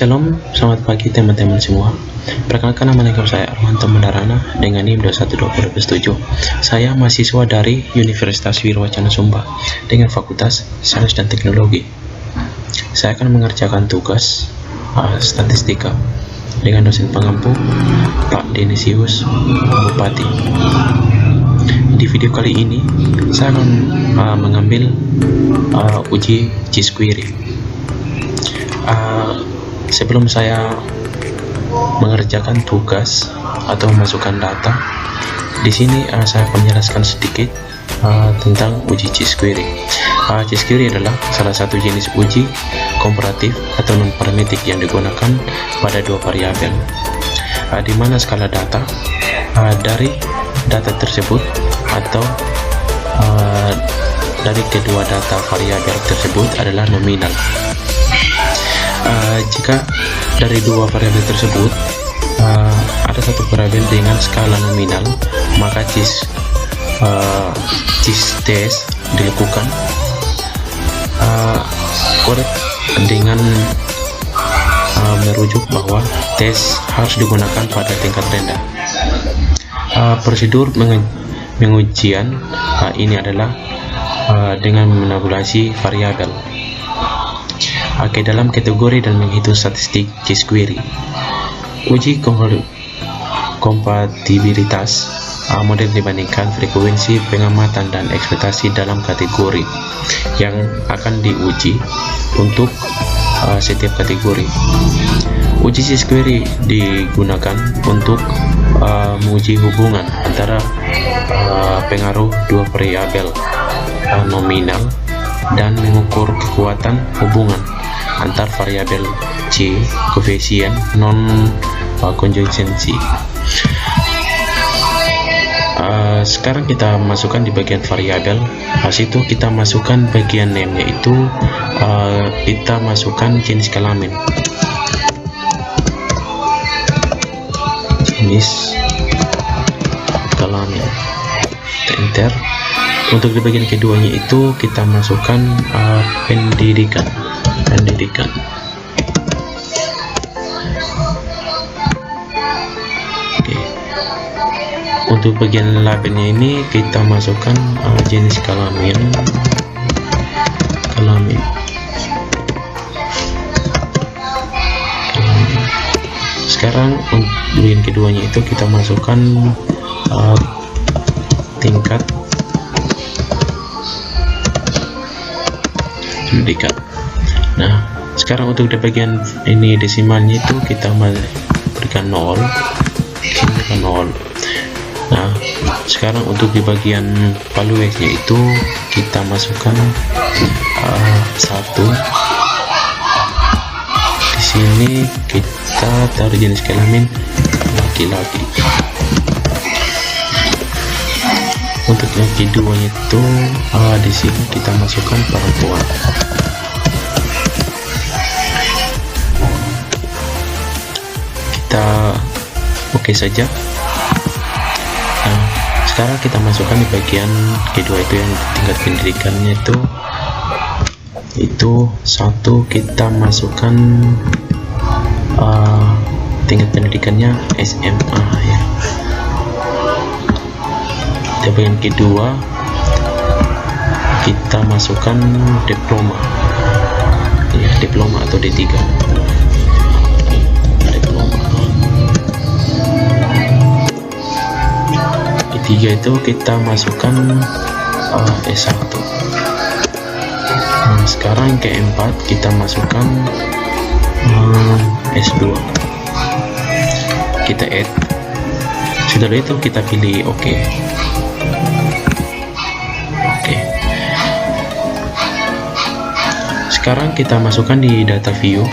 Shalom, selamat pagi teman-teman semua. Perkenalkan, nama lengkap saya Armanto Mendarana dengan NIM 21227. Saya mahasiswa dari Universitas Wirwacana Sumba dengan Fakultas Sains dan Teknologi. Saya akan mengerjakan tugas statistika dengan dosen pengampu Pak Denisius Bupati. Di video kali ini saya akan mengambil uji Cisquery. Sebelum saya mengerjakan tugas atau memasukkan data, di sini saya akan menjelaskan sedikit tentang uji Cisquery. Cisquery adalah salah satu jenis uji komparatif atau non-parametrik yang digunakan pada dua variabel, di mana skala data dari data tersebut atau dari kedua data variabel tersebut adalah nominal. Jika dari dua variabel tersebut ada satu variabel dengan skala nominal, maka cis test dilakukan dengan merujuk bahwa tes harus digunakan pada tingkat rendah. Prosedur pengujian ini adalah dengan menabulasi variabel dalam kategori dan menghitung statistik Cisquery. Uji kompatibilitas model dibandingkan frekuensi pengamatan dan ekspektasi dalam kategori yang akan diuji untuk setiap kategori. Uji Cisquery digunakan untuk menguji hubungan antara pengaruh dua variabel nominal dan mengukur kekuatan hubungan antar variabel C, koefisien non konjungensi. Sekarang kita masukkan di bagian variabel. Situ kita masukkan bagian name, yaitu kita masukkan jenis kelamin. Jenis kelamin. Kita enter. Untuk di bagian keduanya itu kita masukkan pendidikan. Oke. Untuk bagian labelnya ini kita masukkan jenis kelamin. Sekarang untuk bagian keduanya itu kita masukkan tingkat pendidikan. Nah, sekarang untuk di bagian ini desimalnya itu kita berikan 0. Nah, sekarang untuk di bagian valuesnya itu kita masukkan 1. Di sini kita taruh jenis kelamin laki-laki. Untuk yang keduanya itu di sini kita masukkan perempuan. Kita oke saja. Nah, sekarang kita masukkan di bagian kedua itu yang tingkat pendidikannya itu 1. Kita masukkan tingkat pendidikannya SMA ya. Di bagian kedua kita masukkan diploma ya, diploma atau D3. Ketiga itu kita masukkan S1. Nah, sekarang keempat kita masukkan S2. Kita add. Setelah itu kita pilih OK. Sekarang kita masukkan di data view.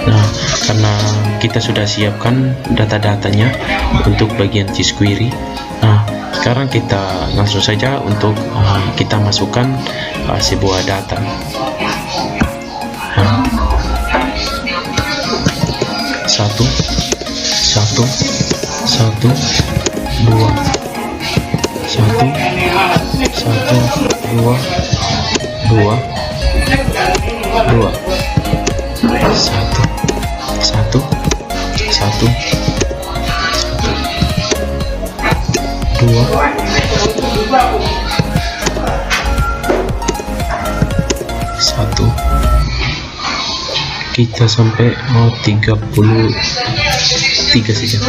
Nah, karena kita sudah siapkan data-datanya untuk bagian Cisquery. Nah, sekarang kita langsung saja untuk kita masukkan sebuah data. Nah, 1 2 1 kita sampai 33 saja.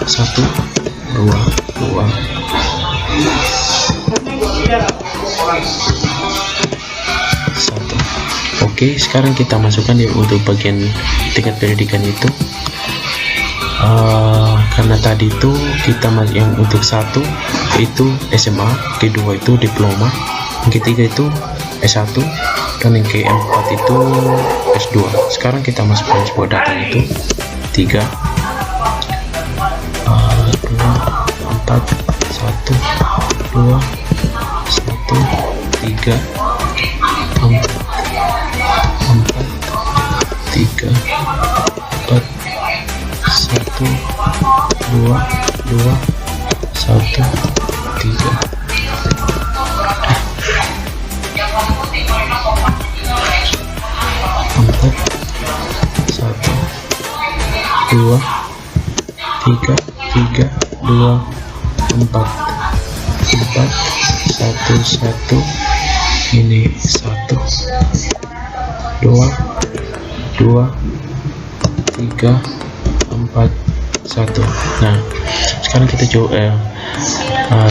Satu, dua. Satu. Oke, sekarang kita masukkan untuk bagian tingkat pendidikan itu. Karena tadi itu kita yang untuk satu itu SMA, kedua itu diploma, yang ketiga itu S1, dan yang keempat itu S2. Sekarang kita masukkan sebuah data itu 3, 2, 4, 1, 2, 1, 3, 4, 3, 4, 1, 2, 1, 3. Empat, 1, 2, 3, 2, 4, 1, ini 1, 2, 3, 4, 1. Nah, sekarang kita coba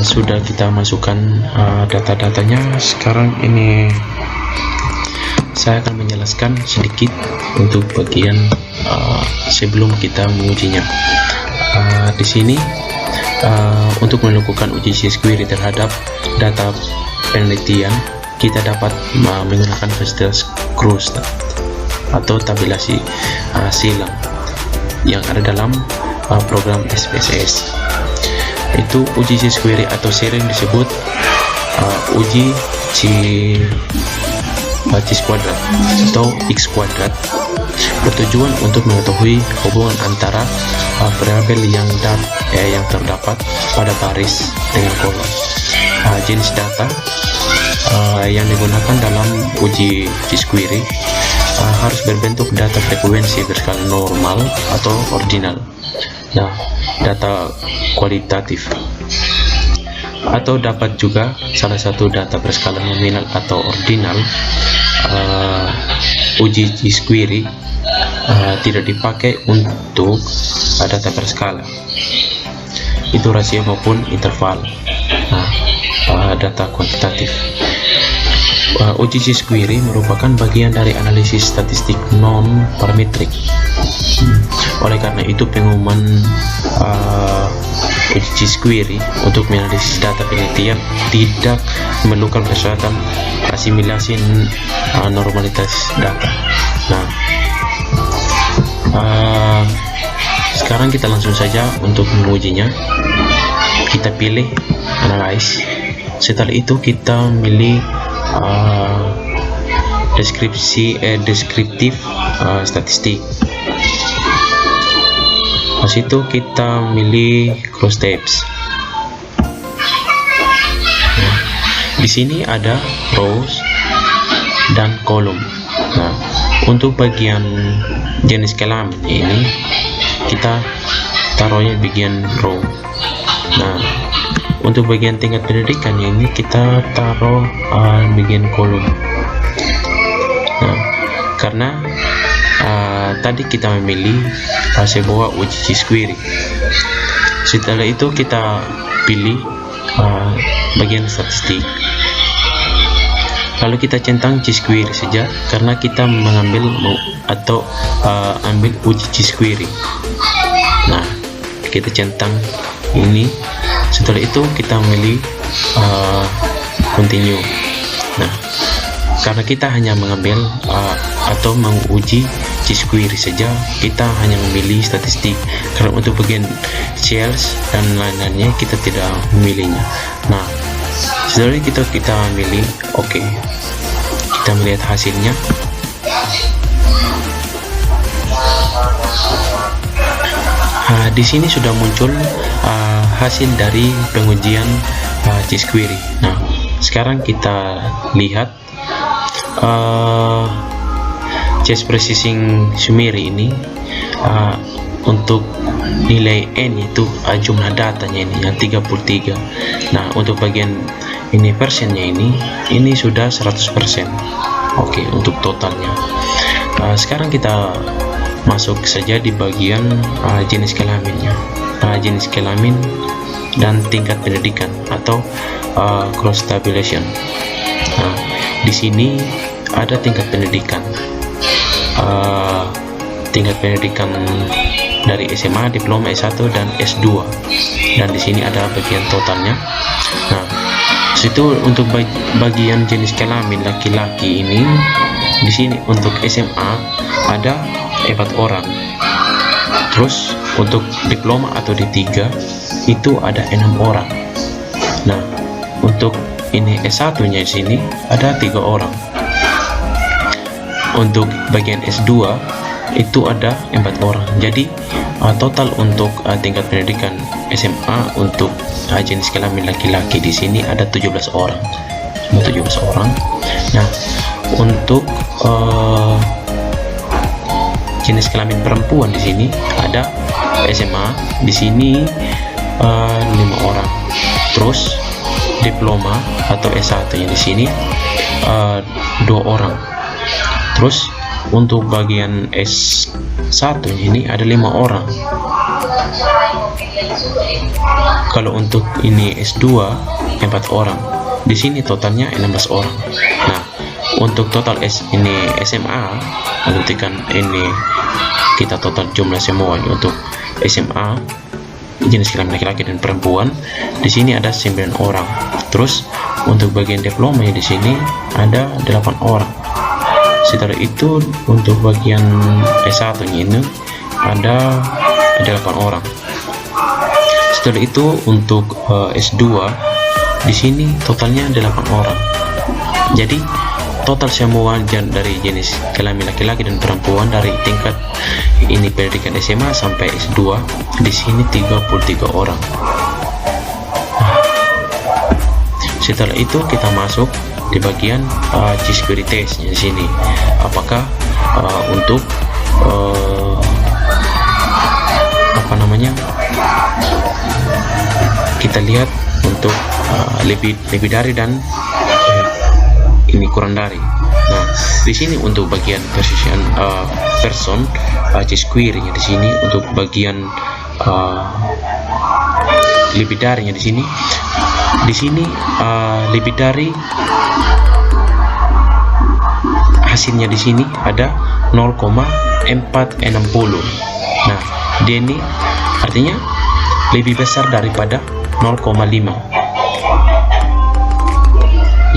sudah kita masukkan data-datanya. Sekarang ini saya akan menjelaskan sedikit untuk bagian sebelum kita mengujinya. Di sini untuk melakukan uji SQuery terhadap data penelitian, kita dapat menggunakan fasilitas Cruise atau tabulasi silang yang ada dalam program SPSS. Itu uji SQuery atau sering disebut uji C kuadrat atau X kuadrat, bertujuan untuk mengetahui hubungan antara variabel yang terdapat pada baris dengan kolom. Jenis data yang digunakan dalam uji SQuery harus berbentuk data frekuensi berskala normal atau ordinal. Nah, data kualitatif, atau dapat juga salah satu data berskala nominal atau ordinal. Uji SQuery tidak dipakai untuk data berskala, itu rasio maupun interval. Data kuantitatif. Uji SQuery merupakan bagian dari analisis statistik non-parametrik. Oleh karena itu, pengumuman uji SQuery untuk menganalisis data penelitian tidak memerlukan persyaratan asimilasi normalitas data. Nah, sekarang kita langsung saja untuk mengujinya. Kita pilih Analyze. Setelah itu kita milih deskriptif statistik. Pas itu kita milih cross tabs. Nah, di sini ada rows dan kolom. Nah, untuk bagian jenis kelamin ini kita taruhnya bagian row. Nah, untuk bagian tingkat pendidikan ini kita taruh bagian kolom. Nah, karena tadi kita memilih sebuah uji SQuery. Setelah itu kita pilih bagian statistik. Lalu kita centang SQuery saja karena kita mengambil atau ambil uji SQuery. Nah, kita centang ini. Setelah itu kita memilih continue. Nah, karena kita hanya mengambil atau menguji SQuery saja, kita hanya memilih statistik. Karena untuk bagian sales dan lain-lainnya kita tidak memilihnya. Nah, setelah itu kita milih OK. Kita melihat hasilnya. Di sini sudah muncul hasil dari pengujian SQuery. Nah, sekarang kita lihat chest processing summary ini untuk nilai n itu jumlah datanya ini yang 33. Nah, untuk bagian ini persennya ini sudah 100%. Oke, untuk totalnya. Sekarang kita masuk saja di bagian jenis kelaminnya. Jenis kelamin dan tingkat pendidikan atau cross tabulation. Nah, di sini ada tingkat pendidikan. Tingkat pendidikan dari SMA, diploma, S1 dan S2. Dan di sini ada bagian totalnya. Nah, situ untuk bagian jenis kelamin laki-laki ini, di sini untuk SMA ada 4 orang. Terus untuk diploma atau D3 itu ada 6 orang. Nah, untuk ini S1-nya di sini ada 3 orang. Untuk bagian S2 itu ada 4 orang. Jadi total untuk tingkat pendidikan SMA untuk jenis kelamin laki-laki di sini ada 17 orang. Semua 17 orang. Nah, untuk jenis kelamin perempuan di sini ada SMA di sini 5 orang. Terus diploma atau S1 yang di sini 2 orang. Terus untuk bagian S1 ini ada 5 orang. Kalau untuk ini S2 4 orang. Di sini totalnya 16 orang. Nah, untuk total ini SMA, buktikan ini kita total jumlah semua untuk SMA jenis kelamin laki-laki dan perempuan di sini ada 9 orang. Terus untuk bagian diploma di sini ada 8 orang. Setelah itu untuk bagian S1 ini ada 8 orang. Setelah itu untuk S2 di sini totalnya 8 orang. Jadi total semua dari jenis kelamin laki-laki dan perempuan dari tingkat ini pendidikan SMA sampai S2 di sini 33 orang. Setelah itu kita masuk di bagian G-Square test di sini. Apakah untuk kita lihat untuk lebih dari dan ini kurang dari. Nah, di sini untuk bagian person G-Square-nya di sini untuk bagian lebih darinya di sini. Di sini lebih dari hasilnya di sini ada 0,460. Nah, dia ini artinya lebih besar daripada 0,5.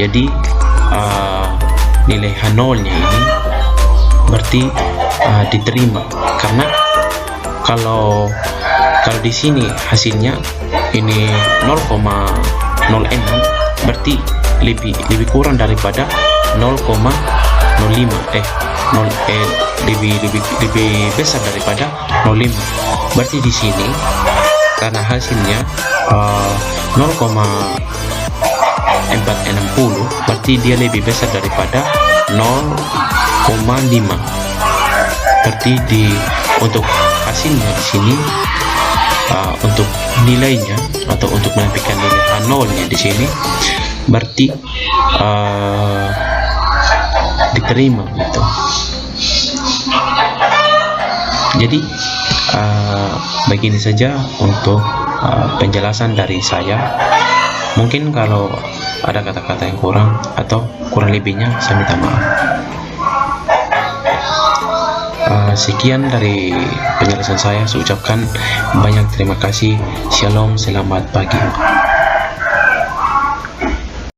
Jadi nilai H0-nya ini berarti diterima, karena kalau di sini hasilnya ini 0,06 berarti lebih kurang daripada 0,05 lebih besar daripada 0,5. Berarti di sini karena hasilnya 0,460 berarti dia lebih besar daripada 0,5. Berarti untuk hasilnya di sini untuk nilainya atau untuk menampilkan nilai H0-nya di sini berarti diterima gitu. Jadi begini saja untuk penjelasan dari saya. Mungkin kalau ada kata-kata yang kurang atau kurang lebihnya saya minta maaf. Sekian dari penjelasan saya. Saya ucapkan banyak terima kasih. Shalom, selamat pagi.